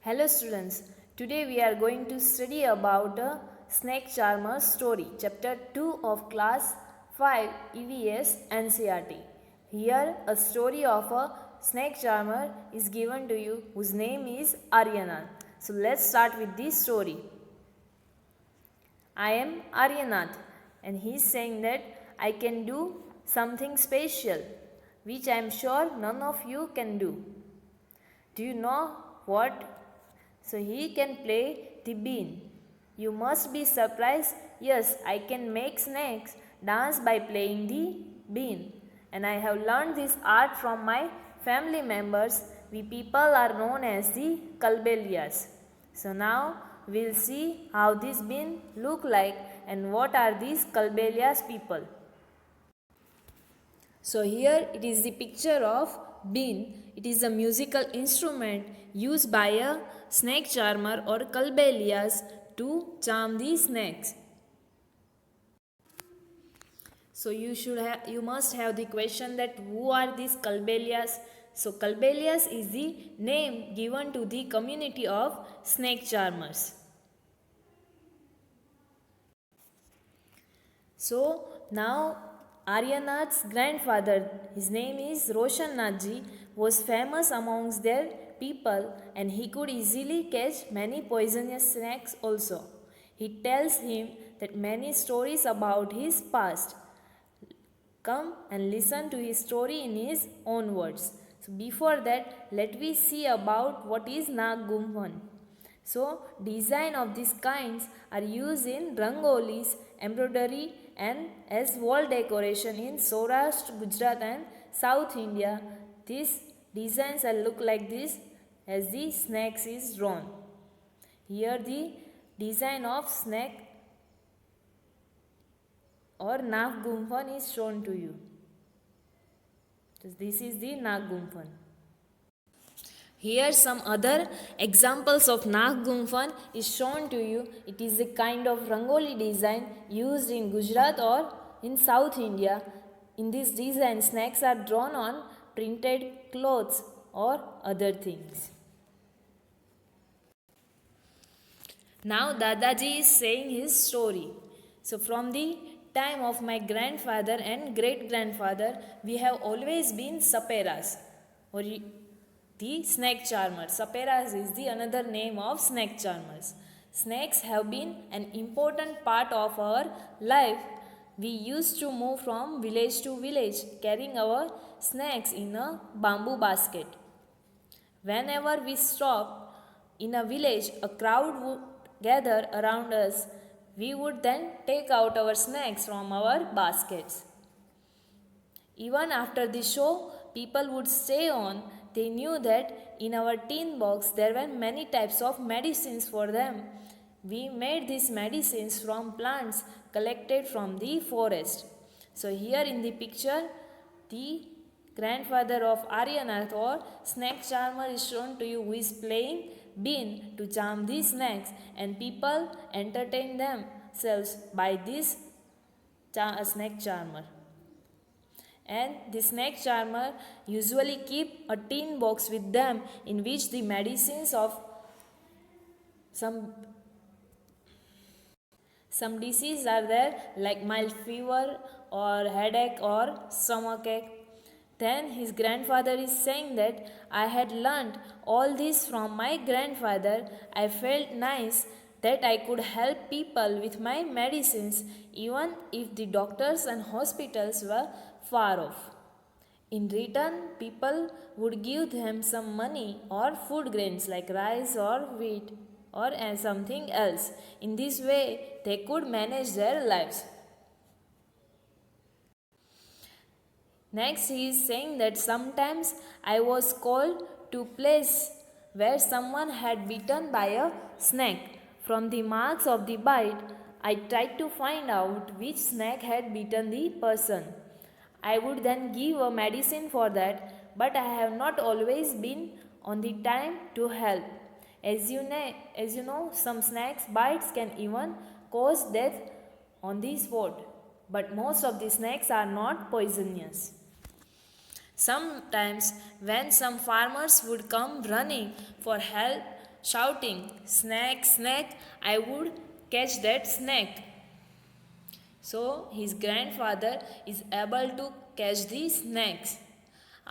Hello students, today we are going to study about a snake charmer story, chapter 2 of class 5 EVS NCERT. Here a story of a snake charmer is given to you whose name is Aryanath. So let's start with this story. I am Aryanath and he is saying that I can do something special which I am sure none of you can do. Do you know what? So he can play the bean. You must be surprised. Yes, I can make snakes dance by playing the bean. And I have learned this art from my family members. We people are known as the Kalbelias. So now we'll see how this bean look like and what are these Kalbelias people. So here it is the picture of bean. It is a musical instrument used by a snake charmer or Kalbelias to charm the snakes. So you must have the question that who are these Kalbelias? So Kalbelias is the name given to the community of snake charmers. So now Aryanath's grandfather, his name is Roshan Nathji, was famous amongst their people and he could easily catch many poisonous snakes also. He tells him that many stories about his past. Come and listen to his story in his own words. So before that, let we see about what is Nag Gumphan. So design of these kinds are used in rangolis, embroidery and as wall decoration in Saurashtra, Gujarat and South India. These designs will look like this as the snakes is drawn. Here the design of snake or Nag Gumphan is shown to you. So this is the Nag Gumphan. Here some other examples of Nag Gumphan is shown to you. It is a kind of rangoli design used in Gujarat or in South India. In this design, snakes are drawn on printed clothes or other things. Now Dadaji is saying his story. So from the time of my grandfather and great grandfather, we have always been saperas or the snake charmers. Saperas is the another name of snake charmers. Snakes have been an important part of our life. We used to move from village to village carrying our snakes in a bamboo basket. Whenever we stopped in a village, a crowd would gather around us. We would then take out our snacks from our baskets. Even after the show, people would stay on. They knew that in our tin box there were many types of medicines for them. We made these medicines from plants collected from the forest. So here in the picture, the grandfather of Aryanath or snake charmer is shown to you who is playing bean to charm these snakes and people entertain themselves by this snake charmer. And the snake charmer usually keep a tin box with them in which the medicines of some disease are there like mild fever or headache or stomachache. Then his grandfather is saying that I had learnt all this from my grandfather. I felt nice that I could help people with my medicines even if the doctors and hospitals were far off. In return, people would give them some money or food grains like rice or wheat or something else. In this way, they could manage their lives. Next, he is saying that sometimes I was called to a place where someone had bitten by a snake. From the marks of the bite, I tried to find out which snake had bitten the person. I would then give a medicine for that, but I have not always been on the time to help. As you know, some snakes bites can even cause death on the spot, but most of the snakes are not poisonous. Sometimes when some farmers would come running for help shouting, "Snack, snack," I would catch that snack. So his grandfather is able to catch the snacks.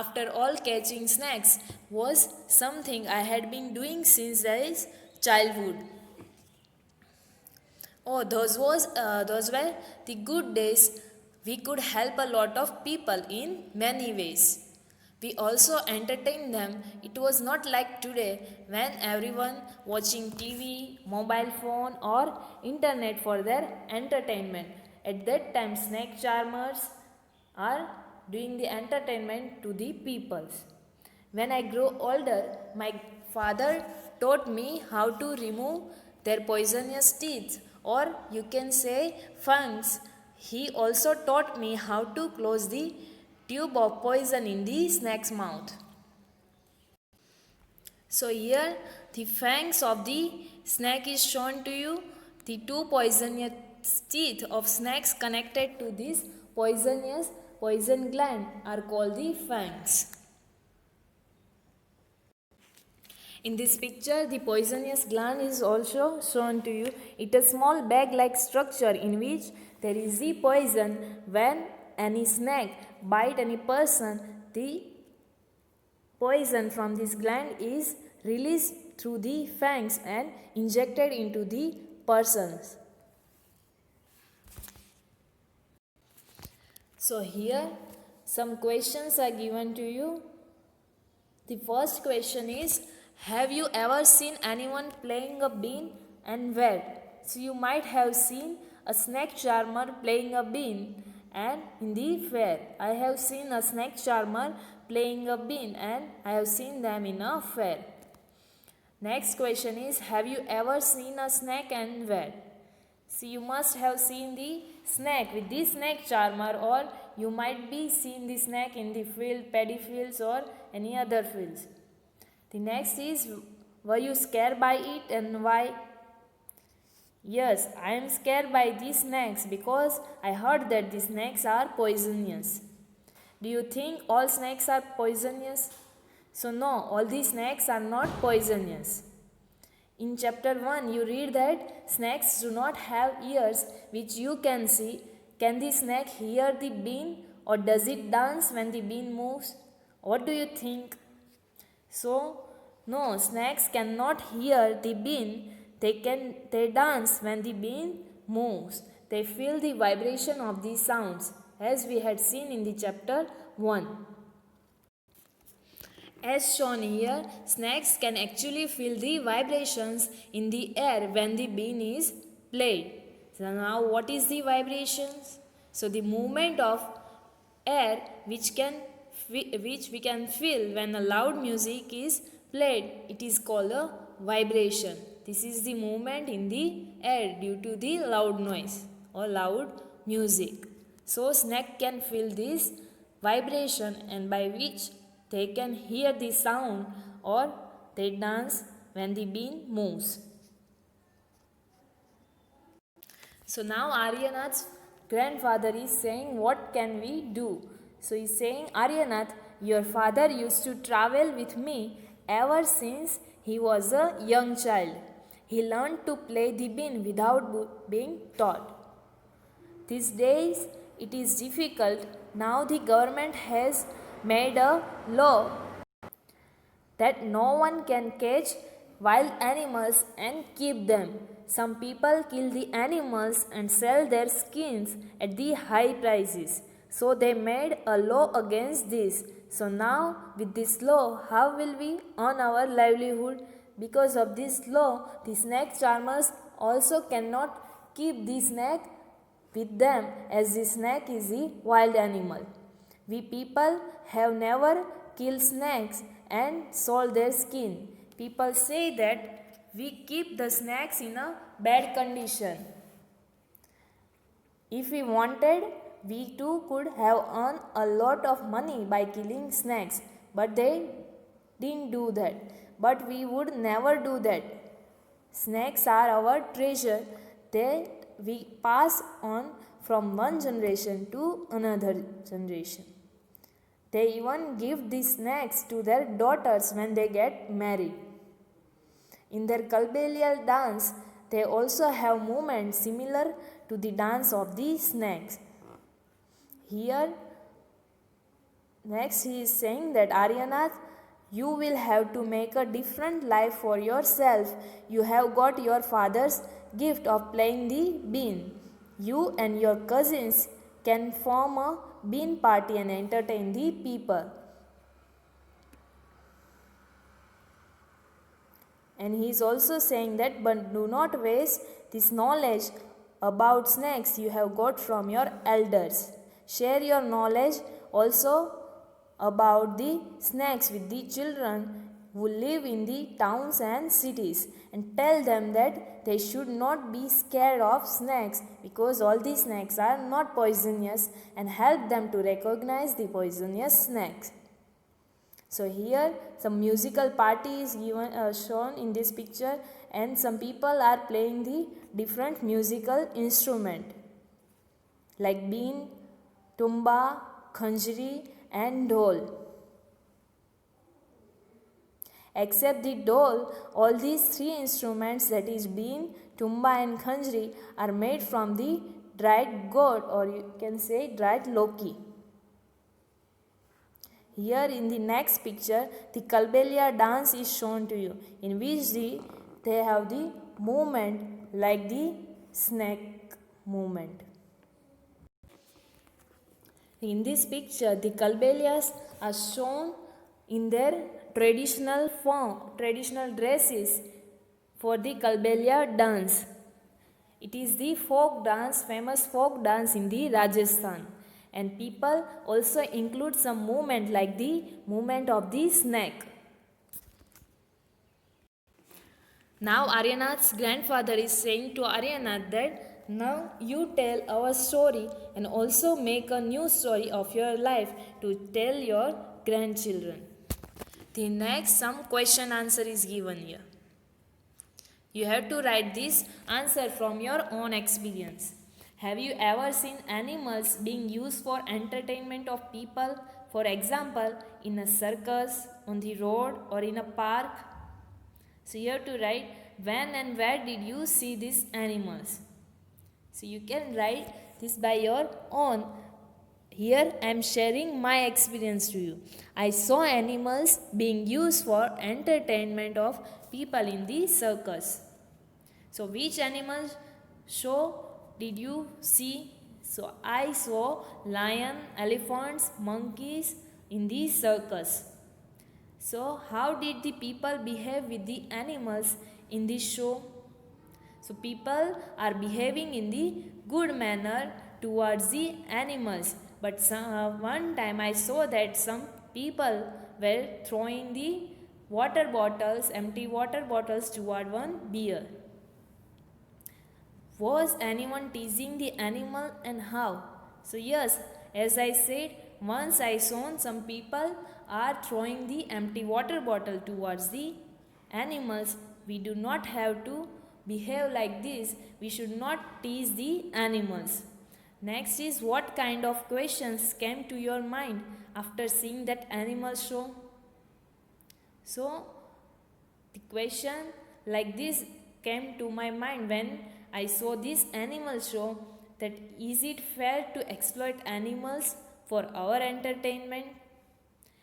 After all, catching snacks was something I had been doing since his childhood. Oh, those were the good days. We could help a lot of people in many ways. We also entertained them. It was not like today when everyone watching TV, mobile phone or internet for their entertainment. At that time, snack charmers are doing the entertainment to the peoples. When I grew older, my father taught me how to remove their poisonous teeth, or you can say fangs. He also taught me how to close the tube of poison in the snake's mouth. So here the fangs of the snake is shown to you. The two poisonous teeth of snakes connected to this poison gland are called the fangs. In this picture, the poisonous gland is also shown to you. It is a small bag-like structure in which there is the poison. When any snake bite any person, the poison from this gland is released through the fangs and injected into the persons. So here some questions are given to you. The first question is, have you ever seen anyone playing a bean and where? So you might have seen a snake charmer playing a bean, and in the fair. I have seen a snake charmer playing a bean and I have seen them in a fair. Next question is, have you ever seen a snake and where? So you must have seen the snake with the snake charmer, or you might be seen the snake in the field, paddy fields or any other fields. The next is, were you scared by it and why? Yes, I am scared by these snakes because I heard that the snakes are poisonous. Do you think all snakes are poisonous? So no, all these snakes are not poisonous. In chapter 1, you read that snakes do not have ears which you can see. Can the snake hear the bean, or does it dance when the bean moves? What do you think? So, no, snakes cannot hear the bean. They dance when the bean moves. They feel the vibration of the sounds, as we had seen in the chapter 1. As shown here, snakes can actually feel the vibrations in the air when the bean is played. So now what is the vibrations? So the movement of air which we can feel when a loud music is played, it is called a vibration. This is the movement in the air due to the loud noise or loud music. So snake can feel this vibration, and by which they can hear the sound, or they dance when the bean moves. So now Aryanath's grandfather is saying, what can we do? So he is saying, Aryanath, your father used to travel with me ever since he was a young child. He learned to play the bean without being taught. These days it is difficult. Now the government has made a law that no one can catch wild animals and keep them. Some people kill the animals and sell their skins at the high prices. So they made a law against this. So now with this law, how will we earn our livelihood? Because of this law, the snake charmers also cannot keep the snake with them, as the snake is a wild animal. We people have never killed snakes and sold their skin. People say that we keep the snakes in a bad condition. If we wanted, we too could have earned a lot of money by killing snakes, but they didn't do that. But we would never do that. Snakes are our treasure that we pass on from one generation to another generation. They even give these snacks to their daughters when they get married. In their Kalbelial dance, they also have movements similar to the dance of the snakes. Here, next he is saying that Aryanath, you will have to make a different life for yourself. You have got your father's gift of playing the bean. You and your cousins can form a bean party and entertain the people. And he is also saying that, but do not waste this knowledge about snakes you have got from your elders. Share your knowledge also about the snakes with the children who live in the towns and cities, and tell them that they should not be scared of snakes because all the snakes are not poisonous, and help them to recognize the poisonous snakes. So here some musical party is shown in this picture, and some people are playing the different musical instrument like bean, tumba, khanjri and dhol. Except the dhol, all these three instruments, that is bean, tumba and khanjri, are made from the dried goat, or you can say dried loki. Here in the next picture, the Kalbelia dance is shown to you, in which they have the movement like the snake movement. In this picture, the Kalbelias are shown in their traditional form, traditional dresses for the Kalbelia dance. It is the folk dance, famous folk dance in the Rajasthan. And people also include some movement like the movement of the snake. Now Aryanath's grandfather is saying to Aryanath that now you tell our story and also make a new story of your life to tell your grandchildren. The next some question answer is given here. You have to write this answer from your own experience. Have you ever seen animals being used for entertainment of people? For example, in a circus, on the road or in a park? So you have to write when and where did you see these animals. So you can write this by your own. Here I am sharing my experience to you. I saw animals being used for entertainment of people in the circus. So which animal show did you see? So I saw lion, elephants, monkeys in the circus. So how did the people behave with the animals in this show? So people are behaving in the good manner towards the animals. But one time I saw that some people were throwing the water bottles, empty water bottles toward one bear. Was anyone teasing the animal and how? So yes, as I said, once I saw some people are throwing the empty water bottle towards the animals. We do not have to behave like this. We should not tease the animals. Next is, what kind of questions came to your mind after seeing that animal show? So the question like this came to my mind when I saw this animal show, that is it fair to exploit animals for our entertainment?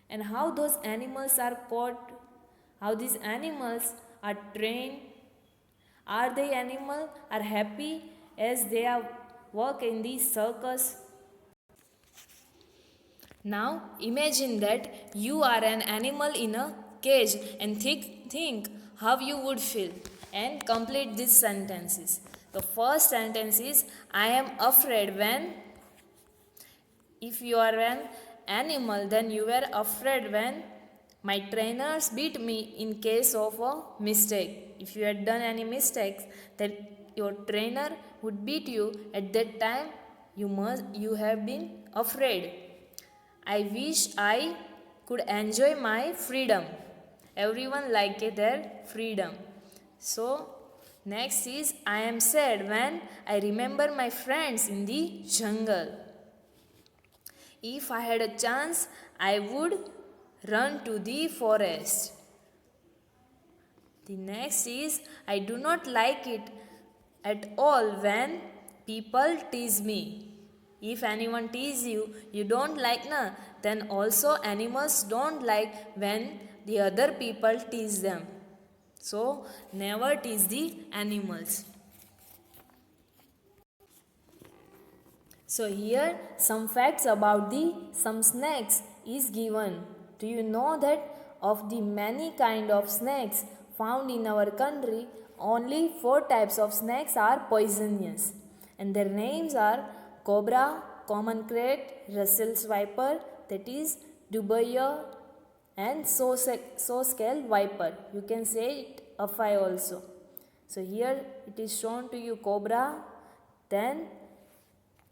And how those animals are caught, how these animals are trained, are the animals are happy as they are work in the circus? Now imagine that you are an animal in a cage and think how you would feel, and complete these sentences. The first sentence is, I am afraid when. If you are an animal, then you were afraid when my trainers beat me in case of a mistake. If you had done any mistakes, then your trainer would beat you. At that time, you have been afraid. I wish I could enjoy my freedom. Everyone like their freedom. So next is, I am sad when I remember my friends in the jungle. If I had a chance, I would run to the forest. The next is I do not like it at all when people tease me. If anyone tease you, you don't like na, then also animals don't like when the other people tease them. So never tease the animals. So here some facts about the some snakes is given. Do you know that of the many kind of snakes found in our country, only 4 types of snakes are poisonous, and their names are cobra, common krait, Russell's viper, that is Dubai, and scale viper. You can say it Afai also. So here it is shown to you cobra, then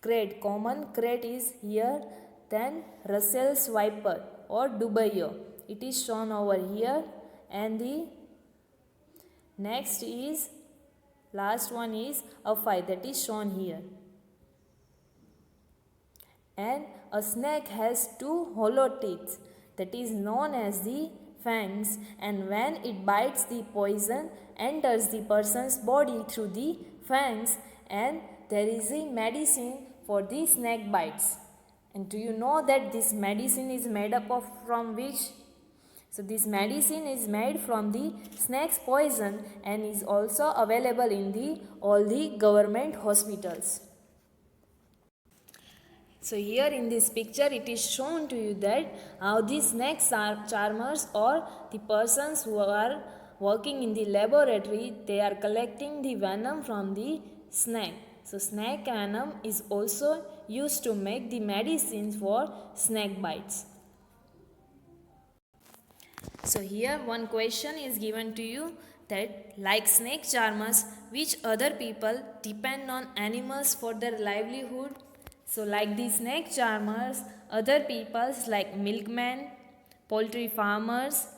krait, common krait is here, then Russell's viper or Dubai. It is shown over here, and the next is last one is Afai, that is shown here. And a snake has 2 hollow teeth, that is known as the fangs, and when it bites, the poison enters the person's body through the fangs, and there is a medicine for the snake bites. And do you know that this medicine is made up of from which? So this medicine is made from the snake's poison and is also available in all the government hospitals. So here in this picture it is shown to you that how these snake charmers or the persons who are working in the laboratory, they are collecting the venom from the snake. So snake venom is also used to make the medicines for snake bites. So here one question is given to you that like snake charmers, which other people depend on animals for their livelihood? So like the snake charmers, other peoples like milkmen, poultry farmers,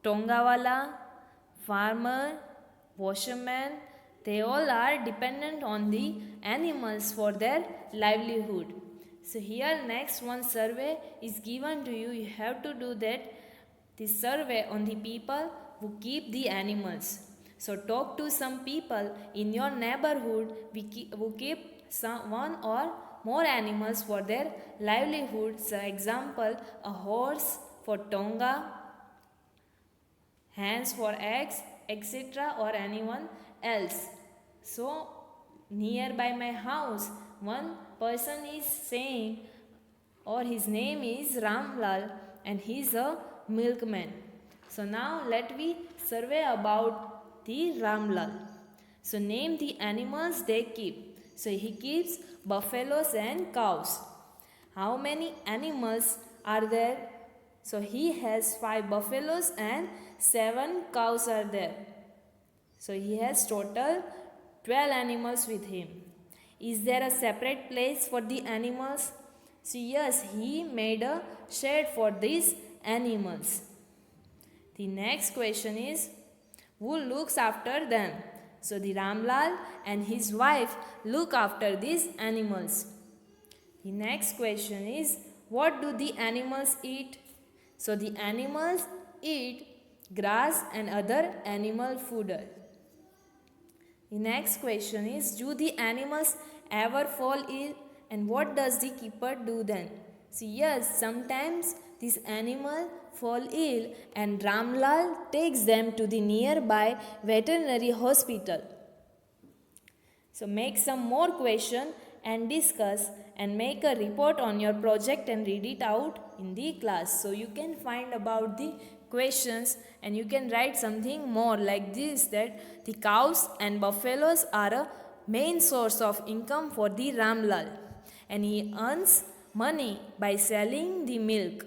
tongawala, farmer, washerman, they all are dependent on the animals for their livelihood. So here next one survey is given to you. You have to do that. This survey on the people who keep the animals. So talk to some people in your neighborhood who keep one or more animals for their livelihood. So example, a horse for tonga, hens for eggs, etc. or anyone else. So nearby my house, one person is saying, or his name is Ramlal, and he is a milkman. So now let me survey about the Ramlal. So name the animals they keep. So he keeps buffaloes and cows. How many animals are there? So he has 5 buffaloes and 7 cows are there. So he has total 12 animals with him. Is there a separate place for the animals? So yes, he made a shed for these animals. The next question is, who looks after them? So the Ramlal and his wife look after these animals. The next question is, what do the animals eat? So the animals eat grass and other animal food. The next question is, do the animals ever fall ill, and what does the keeper do then? So yes, sometimes this animal fall ill and Ramlal takes them to the nearby veterinary hospital. So make some more question and discuss and make a report on your project and read it out in the class. So you can find about the questions and you can write something more like this, that the cows and buffaloes are a main source of income for the Ramlal, and he earns money by selling the milk.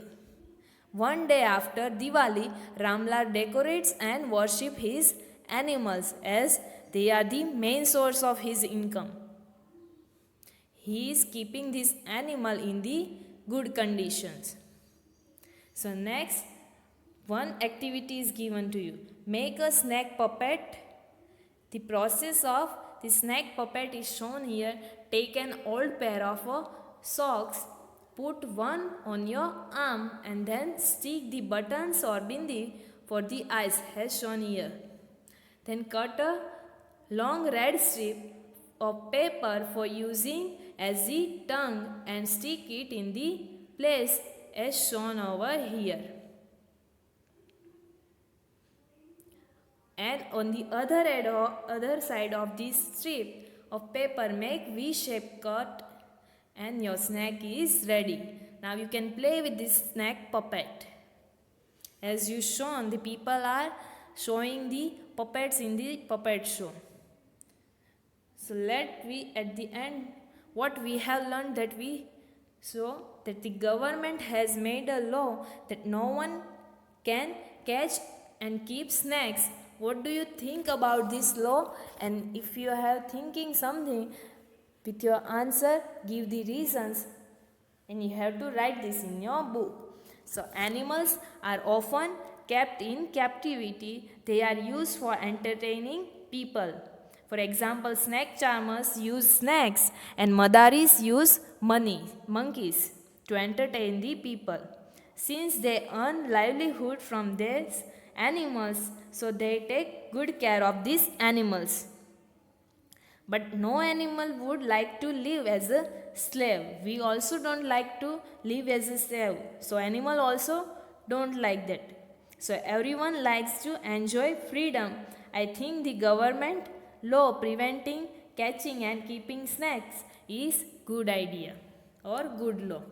One day after Diwali, Ramlal decorates and worships his animals as they are the main source of his income. He is keeping this animal in the good conditions. So next, one activity is given to you. Make a snake puppet. The process of the snake puppet is shown here. Take an old pair of socks, put one on your arm and then stick the buttons or bindi for the eyes as shown here. Then cut a long red strip of paper for using as the tongue and stick it in the place as shown over here. And on the other side of this strip of paper, make V-shaped cut and your snack is ready. Now you can play with this snack puppet. As you shown, the people are showing the puppets in the puppet show. So at the end, what we have learned that the government has made a law that no one can catch and keep snacks. What do you think about this law? And if you have thinking something with your answer, give the reasons, and you have to write this in your book. So animals are often kept in captivity. They are used for entertaining people. For example, snack charmers use snakes and madaris use monkeys to entertain the people. Since they earn livelihood from these animals, so they take good care of these animals. But no animal would like to live as a slave. We also don't like to live as a slave. So animal also don't like that. So everyone likes to enjoy freedom. I think the government law preventing catching and keeping snakes is good idea or good law.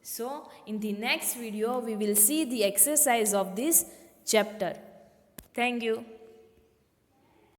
So in the next video we will see the exercise of this chapter. Thank you.